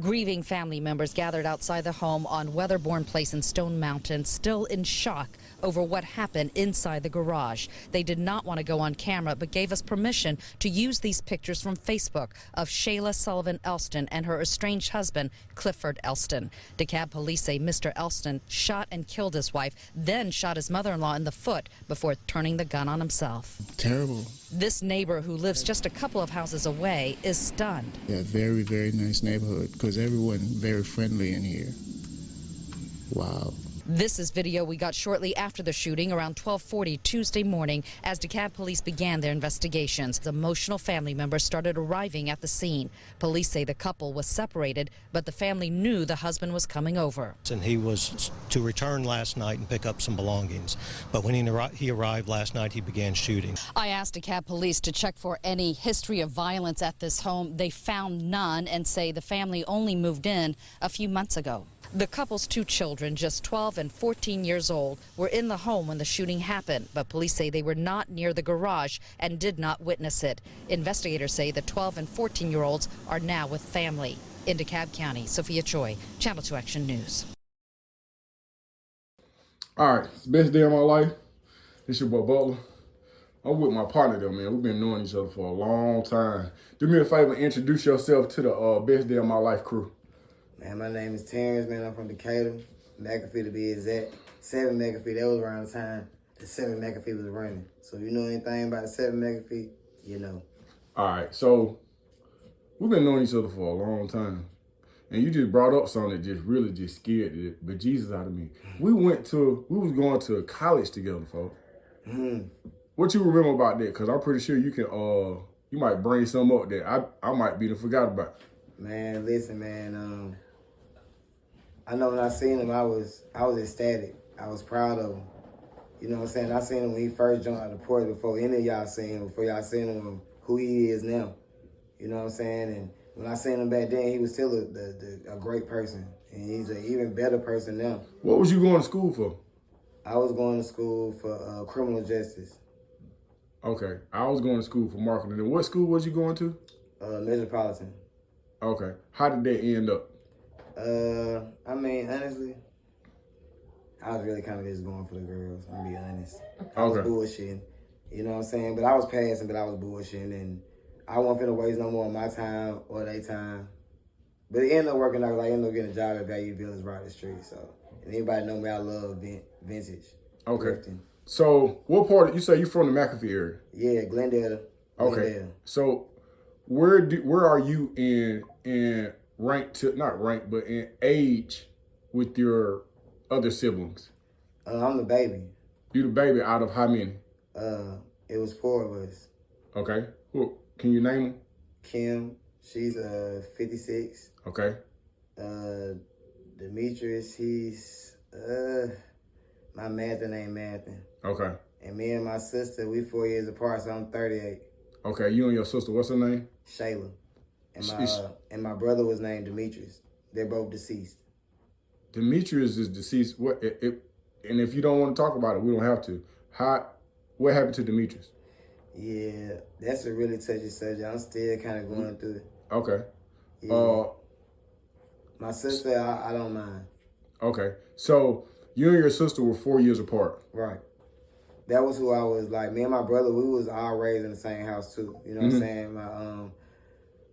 Grieving family members gathered outside the home on Weatherbourne Place in Stone Mountain, still in shock over what happened inside the garage. They did not want to go on camera, but gave us permission to use these pictures from Facebook of Shayla Sullivan Elston and her estranged husband, Clifford Elston. DeKalb police say Mr. Elston shot and killed his wife, then shot his mother-in-law in the foot before turning the gun on himself. Terrible. This neighbor, who lives just a couple of houses away, is stunned. Yeah, very, very nice neighborhood because everyone very friendly in here. Wow. This is video we got shortly after the shooting around 12:40 Tuesday morning as DeKalb police began their investigations. Emotional family members started arriving at the scene. Police say the couple was separated, but the family knew the husband was coming over. And he was to return last night and pick up some belongings. But when he arrived last night, he began shooting. I asked DeKalb police to check for any history of violence at this home. They found none and say the family only moved in a few months ago. The couple's two children, just 12 and 14 years old, were in the home when the shooting happened, but police say they were not near the garage and did not witness it. Investigators say the 12 and 14-year-olds are now with family. In DeKalb County, Sophia Choi, Channel 2 Action News. All right, it's the best day of my life. This your boy Butler. I'm with my partner though, man. We've been knowing each other for a long time. Do me a favor, introduce yourself to the best day of my life crew. Man, my name is Terrence, man. I'm from Decatur, McAfee to be exact. 7 McAfee, that was around the time the 7 McAfee was running. So if you know anything about the 7 McAfee, you know. All right, so we've been knowing each other for a long time. And you just brought up something that just really just scared the bejesus out of me. We was going to college together, folks. What you remember about that? Because I'm pretty sure you can, you might bring something up that I might be to forgot about. Man, listen, man, I know when I seen him, I was ecstatic. I was proud of him. You know what I'm saying? I seen him when he first jumped out the porch before any of y'all seen him, before y'all seen him who he is now. You know what I'm saying? And when I seen him back then, he was still a great person. And he's an even better person now. What was you going to school for? I was going to school for criminal justice. Okay. I was going to school for marketing. And what school was you going to? Metropolitan. Okay. How did that end up? I mean, honestly, I was really kind of just going for the girls, I'm gonna be honest. I was bullshitting, you know what I'm saying? But I was passing, but I was bullshitting, and I wasn't finna waste no more of my time or their time. But it ended up working out, like, I ended up getting a job at Value Village right up the street, so. And anybody know me, I love vintage. Okay. Thrifting. So, what part, you say you from the McAfee area? Yeah, Glendale. Okay. So, where are you in not rank, but in age with your other siblings? I'm the baby. You the baby out of how many? It was 4 of us. Okay. Who, can you name them? Kim, she's 56. Okay. Demetrius, he's my Mathin ain't Mathin. Okay. And me and my sister, we 4 years apart, so I'm 38. Okay, you and your sister, what's her name? Shayla. And my brother was named Demetrius. They're both deceased. Demetrius is deceased. What? And if you don't want to talk about it, we don't have to. What happened to Demetrius? Yeah, that's a really touchy subject. I'm still kind of going through it. Okay. Yeah. My sister, I don't mind. Okay. So you and your sister were 4 years apart. Right. That was who I was like. Me and my brother, we was all raised in the same house too. You know what I'm saying?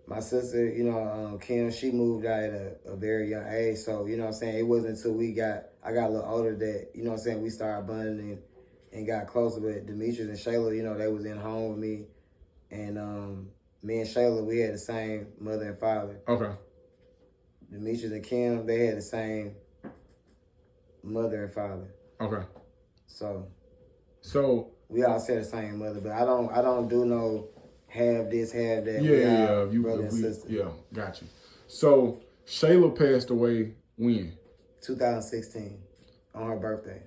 My sister, you know, Kim, she moved out at a very young age. So, you know what I'm saying, it wasn't until I got a little older that, you know what I'm saying, we started bonding and got closer. But Demetrius and Shayla, you know, they was in home with me. And me and Shayla, we had the same mother and father. Okay. Demetrius and Kim, they had the same mother and father. Okay. So we all share the same mother, but I don't do no have this, have that. Yeah, brother and sister. Yeah, got you. So Shayla passed away when? 2016, on her birthday.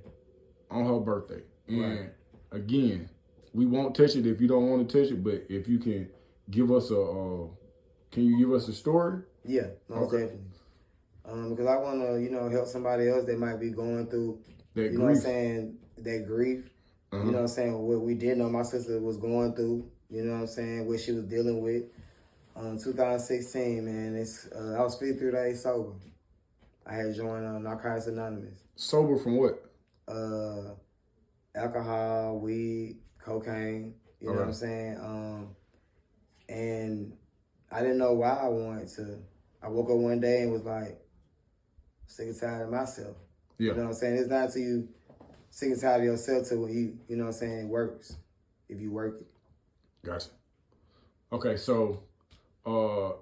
On her birthday. And right. Again, we won't touch it if you don't want to touch it, but if you can give us can you give us a story? Yeah, most definitely. Because I want to, you know, help somebody else that might be going through, that grief. Know what I'm saying, that grief. Uh-huh. You know what I'm saying, what we did know my sister was going through. You know what I'm saying? What she was dealing with. 2016, man. I was 53 days sober. I had joined Narcotics Anonymous. Sober from what? Alcohol, weed, cocaine. You know what I'm saying? And I didn't know why I wanted to. I woke up one day and was like, sick and tired of myself. Yeah. You know what I'm saying? It's not until you sick and tired of yourself till when you know what I'm saying, it works. If you work it. Gotcha. Okay, so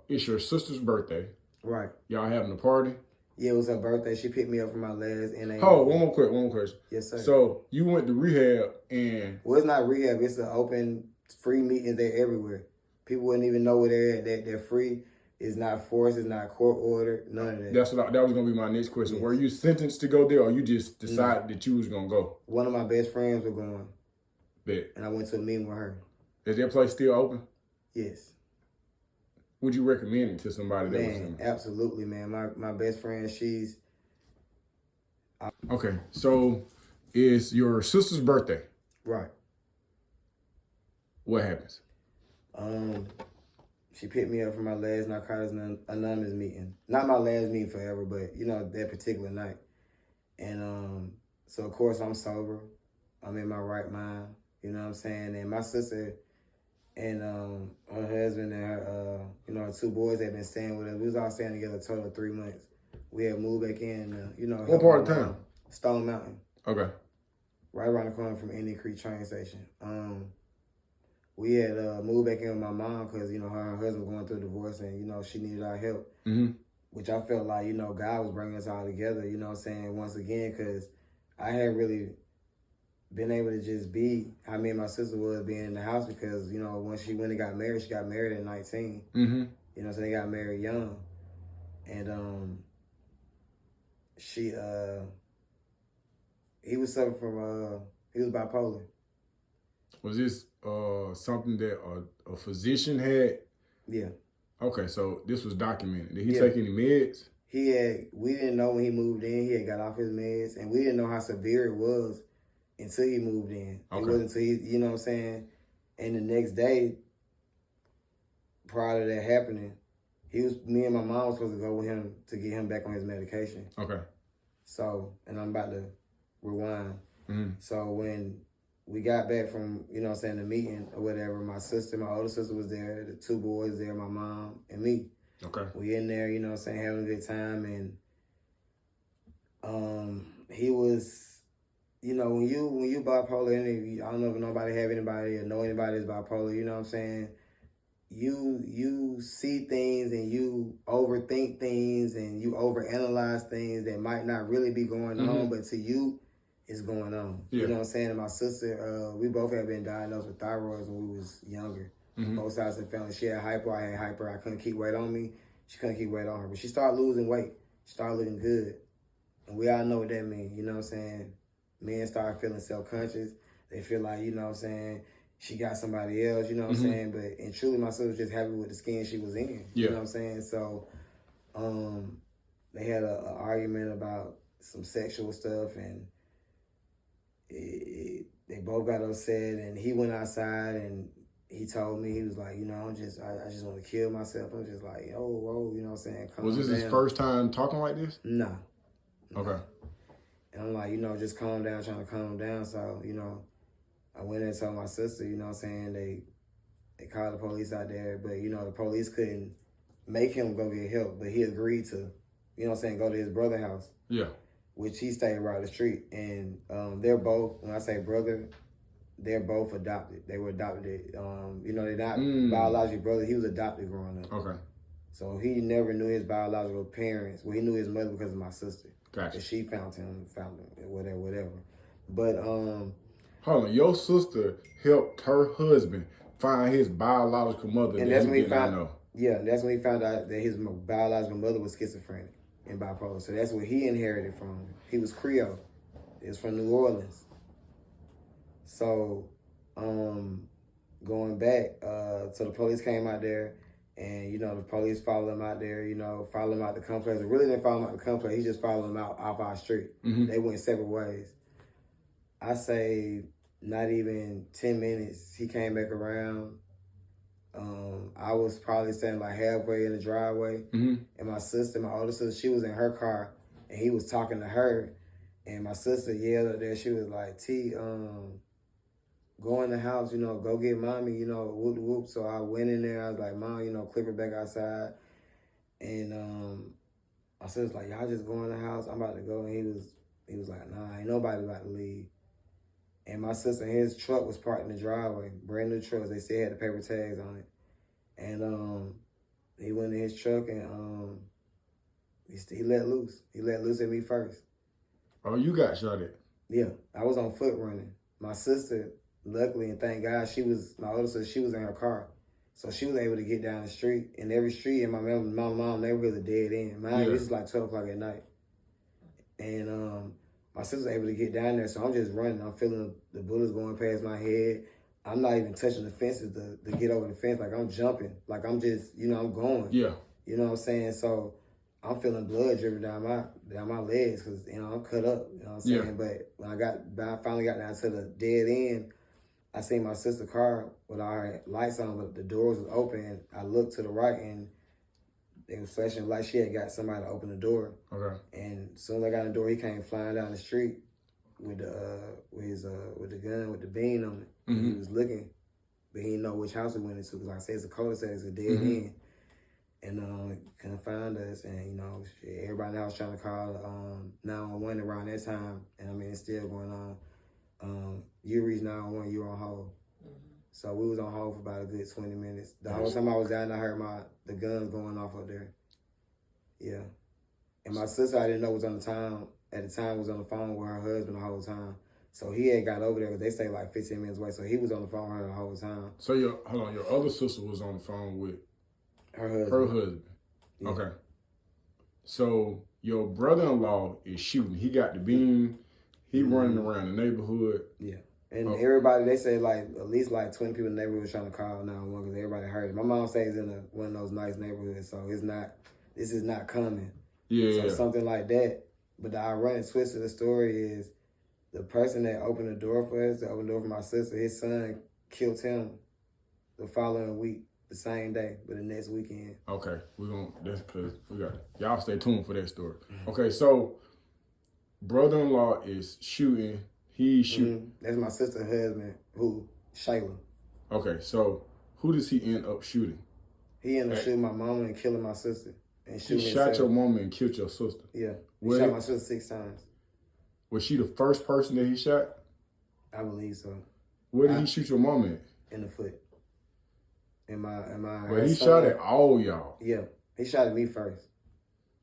it's your sister's birthday. Right. Y'all having a party? Yeah, it was her birthday. She picked me up from my last NA. Oh, one more question. Yes, sir. So you went to rehab and... Well, it's not rehab. It's an open, free meeting. They're everywhere. People wouldn't even know where they're at. They're free. It's not forced. It's not court order. None of that. That was going to be my next question. Yes. Were you sentenced to go there or you just decided that you was going to go? One of my best friends was going. Bet. And I went to a meeting with her. Is that place still open? Yes. Would you recommend it to somebody that was in it? Absolutely, man. My best friend, she's... Okay, so it's your sister's birthday. Right. What happens? She picked me up from my last Narcotics Anonymous meeting. Not my last meeting forever, but, you know, that particular night. And so, of course, I'm sober. I'm in my right mind. You know what I'm saying? And my sister and her husband and her, you know, her two boys had been staying with us. We was all staying together a total of 3 months. We had moved back in, you know. What part of town? Stone Mountain. Okay. Right around the corner from Indian Creek train station. We had moved back in with my mom because, you know, her husband was going through a divorce and, you know, she needed our help. Mm-hmm. Which I felt like, you know, God was bringing us all together, you know what I'm saying, once again, because I hadn't really been able to just be how me and my sister was being in the house because, you know, when she got married, she got married at 19. Mm-hmm. You know, so they got married young. And he was suffering from, he was bipolar. Was this something that a physician had? Yeah. Okay, so this was documented. Did he take any meds? We didn't know when he moved in, he had got off his meds, and we didn't know how severe it was until he moved in. Okay. It wasn't until he, you know what I'm saying? And the next day, prior to that happening, me and my mom was supposed to go with him to get him back on his medication. Okay. So, and I'm about to rewind. Mm-hmm. So when we got back from, you know what I'm saying, the meeting or whatever, my older sister was there, the two boys there, my mom and me. Okay. We in there, you know what I'm saying, having a good time. And he was, you know, when you bipolar, and I don't know if nobody have anybody or know anybody that's bipolar, you know what I'm saying, you see things and you overthink things and you overanalyze things that might not really be going on, but to you, it's going on. Yeah. You know what I'm saying? And my sister, we both had been diagnosed with thyroids when we was younger. Mm-hmm. Both sides of the family. She had hyper, I had hyper. I couldn't keep weight on me. She couldn't keep weight on her. But she started losing weight. She started looking good. And we all know what that means. You know what I'm saying? Men start feeling self-conscious. They feel like, you know what I'm saying, she got somebody else, you know what I'm saying? But and truly, my sister was just happy with the skin she was in. Yeah. You know what I'm saying? So they had an argument about some sexual stuff, and they both got upset, and he went outside and he told me, he was like, you know, I just want to kill myself. I'm just like, oh, whoa, you know what I'm saying? Was this his first time talking like this? No. Okay. And I'm like, you know, just calm down, trying to calm down. So, you know, I went and told my sister, you know what I'm saying, they called the police out there, but, you know, the police couldn't make him go get help, but he agreed to, you know what I'm saying, go to his brother's house. Yeah. Which he stayed right up the street. And they're both, when I say brother, they're both adopted. They were adopted. You know, they're not biological brothers. He was adopted growing up. Okay. So he never knew his biological parents. Well, he knew his mother because of my sister. Gotcha. She found him, whatever. But, hold on, your sister helped her husband find his biological mother. And that's when he found, yeah, that's when he found out that his biological mother was schizophrenic and bipolar. So that's what he inherited from her. He was Creole. He was from New Orleans. So, going back, so the police came out there, and, you know, the police followed him out there, you know, followed him out the complex. They really didn't follow him out the complex. He just followed him out off our street. Mm-hmm. They went separate ways. I say not even 10 minutes, he came back around. I was probably standing like halfway in the driveway, and my sister, my older sister, she was in her car, and he was talking to her, and my sister yelled up there. She was like, "T, go in the house, go get mommy, whoop whoop." So I went in there. I was like, "Mom, clip her back outside," and my sister's like, "Y'all just go in the house. I'm about to go," and he was like, "Nah, ain't nobody about to leave." And my sister, his truck was parked in the driveway, brand new trucks. They still had the paper tags on it. And he went in his truck and he let loose. He let loose at me first. Oh, you got shot at? Yeah, I was on foot running. My sister, luckily and thank God, my older sister, she was in her car. So she was able to get down the street. And every street in my mom neighborhood is a dead end. This is like 12 o'clock at night. And my sister's able to get down there, so I'm just running. I'm feeling the bullets going past my head. I'm not even touching the fences to get over the fence. Like, I'm jumping. Like, I'm just, I'm going. Yeah. You know what I'm saying? So I'm feeling blood dripping down my legs because, I'm cut up. You know what I'm saying? Yeah. But when I finally got down to the dead end, I seen my sister's car with all her lights on, but the doors was open. I looked to the right, and it was flashing like she had got somebody to open the door. Okay. And as soon as I got in the door, he came flying down the street with the gun with the bean on it. Mm-hmm. He was looking, but he didn't know which house we went into. Because like I said, it's a cul-de-sac, it's a dead end. And couldn't find us. And everybody in the house trying to call 911 around that time. And it's still going on. You reached 911, you were on hold. So we was on hold for about a good 20 minutes. The whole time I was down, I heard the guns going off up there. Yeah. And my sister, I didn't know was on the time. At the time, was on the phone with her husband the whole time. So he had got over there, but they stayed like 15 minutes away. So he was on the phone with her the whole time. So your other sister was on the phone with her husband. Her husband. Yeah. Okay. So your brother-in-law is shooting. He got the beam. He running around the neighborhood. Yeah. And everybody, they say at least 20 people in the neighborhood was trying to call 911 because everybody heard it. My mom stays in one of those nice neighborhoods, so this is not common. Yeah. So something like that. But the ironic twist of the story is the person that opened the door for us, that opened the door for my sister, his son killed him the following week, the same day, but the next weekend. Okay, that's because we got y'all stay tuned for that story. Okay, so brother-in-law is shooting. He's shooting. That's my sister's husband, Shayla. Okay, so who does he end up shooting? He ended up shooting my mama and killing my sister. And he shot your mama and killed your sister? Yeah. He shot my sister 6 times. Was she the first person that he shot? I believe so. Where did he shoot your mama at? In the foot. Well, he shot at all y'all. Yeah. He shot at me first.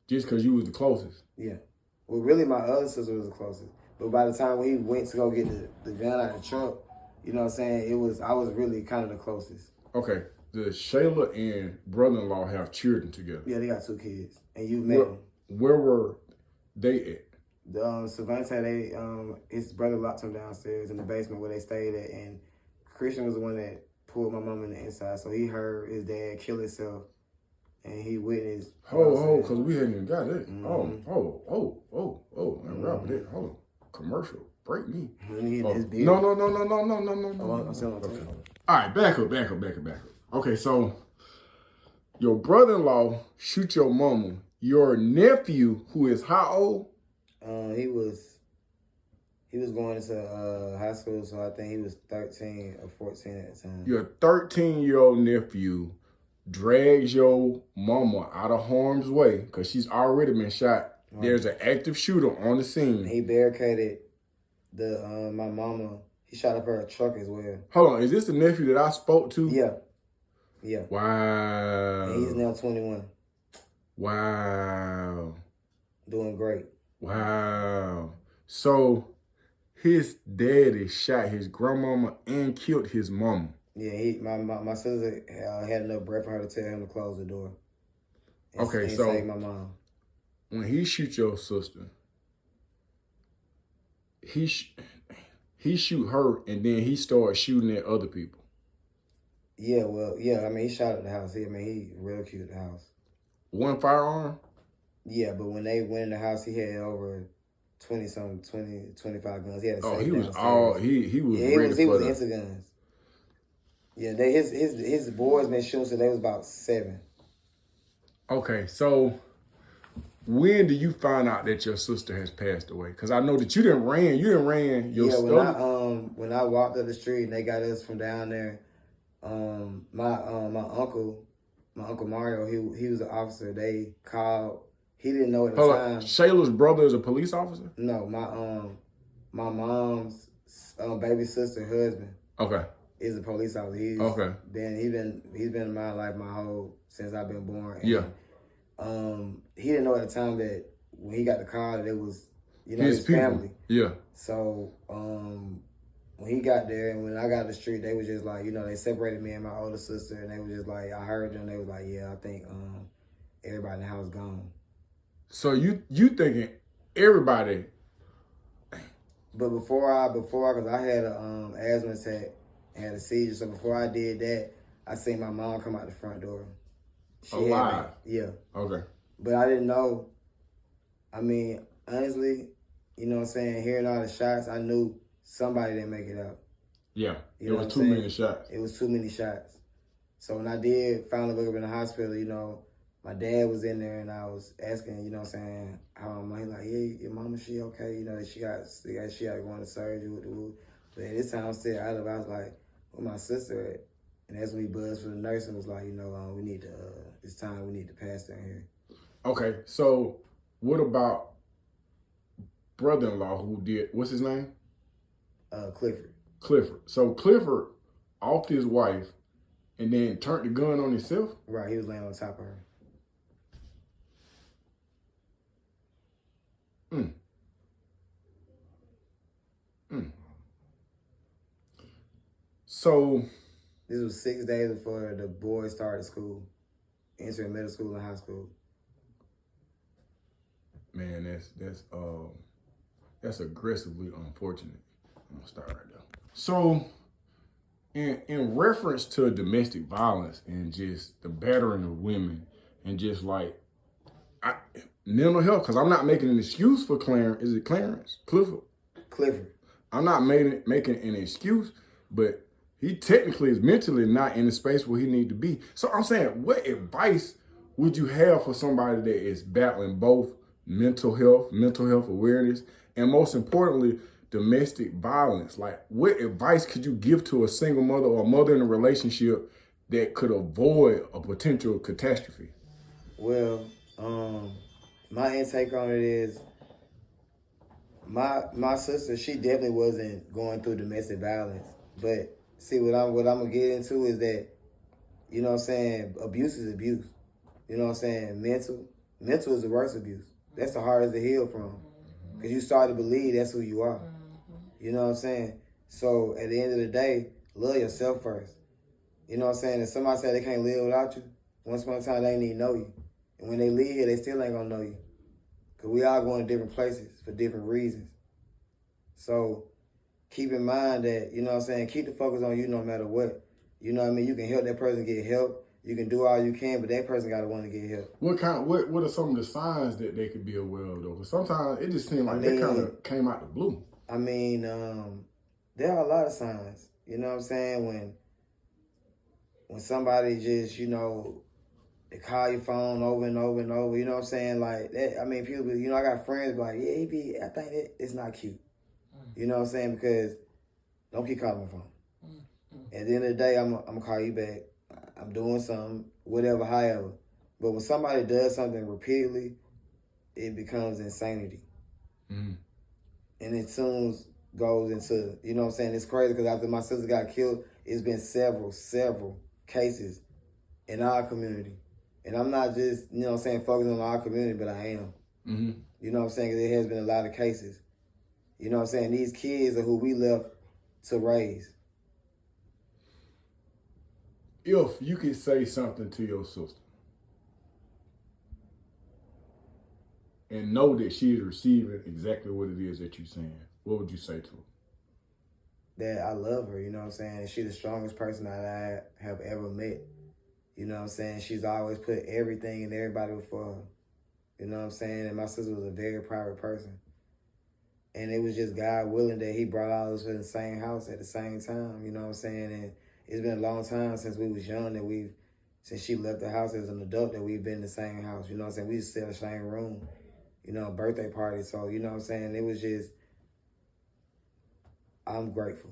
Just because you was the closest? Yeah. Well, really, my other sister was the closest. But by the time when he went to go get the gun out of the truck, you know what I'm saying, I was really kind of the closest. Okay. Does Shayla and brother-in-law have children together? Yeah, they got 2 kids. And you met them. Where were they at? Savante, his brother locked him downstairs in the basement where they stayed at. And Christian was the one that pulled my mom in the inside. So he heard his dad kill himself. And he witnessed. Because we hadn't even got it. Mm-hmm. And Robert, that. Hold on. Commercial. Break me. No. I'm still on okay. All right, back up. Okay, so your brother-in-law shoot your mama. Your nephew, who is how old? He was going into high school, so I think he was 13 or 14 at the time. Your 13-year-old nephew drags your mama out of harm's way because she's already been shot. Right. There's an active shooter on the scene. He barricaded my mama. He shot up her truck as well. Hold on, is this the nephew that I spoke to? Yeah. Wow. And he's now 21. Wow. Doing great. Wow. So his daddy shot his grandmama and killed his mama. Yeah, my sister had enough breath for her to tell him to close the door. And so save my mom. When he shoot your sister, he shoot her and then he started shooting at other people. Yeah, he shot at the house. He ridiculed the house. One firearm? Yeah, but when they went in the house, he had over 25 guns. He had he was ready for into guns. Yeah, his boys been shooting since they was about 7. Okay, so when do you find out that your sister has passed away? Because I know that you didn't ran your Yeah, study. when I walked up the street and they got us from down there, my uncle Mario, he was an officer. They called. He didn't know at the Hold time. up, Shayla's brother is a police officer? No, my mom's baby sister husband Okay. is a police officer. Okay. He's been in my life since I've been born. And, Yeah. he didn't know at the time that when he got the call that it was, his people. family. Yeah. So when he got there and when I got to the street, they was just like, they separated me and my older sister, and they was just like, I heard them. They was like, yeah, I think everybody in the house gone. So you thinking everybody? But before, because I had a asthma attack and had a seizure, so before I did that, I seen my mom come out the front door. Alive? Yeah. Okay. But I didn't know. I mean, honestly, you know what I'm saying, hearing all the shots, I knew somebody didn't make it out. Yeah. You know it was too many shots. It was too many shots. So when I did finally wake up in the hospital, my dad was in there and I was asking, how my mom, he like, yeah, your mama, she okay? She got to go into surgery. But at this time, I'm still out of it. I was like, where my sister at? And that's when he buzzed for the nurse and was like, we need to, it's time we need to pass down here. Okay, so what about brother-in-law who did, what's his name? Clifford. Clifford. So Clifford offed his wife and then turned the gun on himself? Right, he was laying on top of her. So this was 6 days before the boys started school, entering middle school and high school. Man, that's aggressively unfortunate. I'm gonna start right there. So in reference to domestic violence and just the battering of women and just like mental health, because I'm not making an excuse for Clarence. Is it Clarence? Clifford. I'm not making an excuse, but he technically is mentally not in the space where he need to be. So I'm saying, what advice would you have for somebody that is battling both mental health awareness, and most importantly, domestic violence? Like, what advice could you give to a single mother or a mother in a relationship that could avoid a potential catastrophe? Well, my intake on it is my sister, she definitely wasn't going through domestic violence. But see, what I'm gonna get into is that, abuse is abuse. Mental is the worst abuse. That's the hardest to heal from. Because you start to believe that's who you are. You know what I'm saying? So at the end of the day, love yourself first. You know what I'm saying? If somebody say they can't live without you, once upon a time they ain't even know you. And when they leave here, they still ain't gonna know you. Because we all going to different places for different reasons. So keep in mind that, keep the focus on you no matter what. You know what I mean? You can help that person get help. You can do all you can, but that person got to want to get help. What are some of the signs that they could be aware of, though? Because sometimes it just seems like they kind of came out the blue. I mean, there are a lot of signs. You know what I'm saying? When somebody just, they call your phone over and over and over, you know what I'm saying? Like that. I mean, people, I got friends like, yeah, I think it's not cute. You know what I'm saying? Because don't keep calling my phone. At the end of the day, I'm gonna call you back. I'm doing something, whatever, however. But when somebody does something repeatedly, it becomes insanity. And it soon goes into, you know what I'm saying? It's crazy because after my sister got killed, it's been several cases in our community. And I'm not just, focusing on our community, but I am. You know what I'm saying? Because there has been a lot of cases. You know what I'm saying? These kids are who we left to raise. If you could say something to your sister and know that she is receiving exactly what it is that you're saying, what would you say to her? That I love her, you know what I'm saying? And she's the strongest person that I have ever met. You know what I'm saying? She's always put everything and everybody before her. You know what I'm saying? And my sister was a very private person. And it was just God willing that he brought all of us in the same house at the same time, you know what I'm saying? it's been a long time since we was young that since she left the house as an adult, that we've been in the same house. You know what I'm saying? We used to sit in the same room, you know, birthday party. So, you know what I'm saying? It was just, I'm grateful.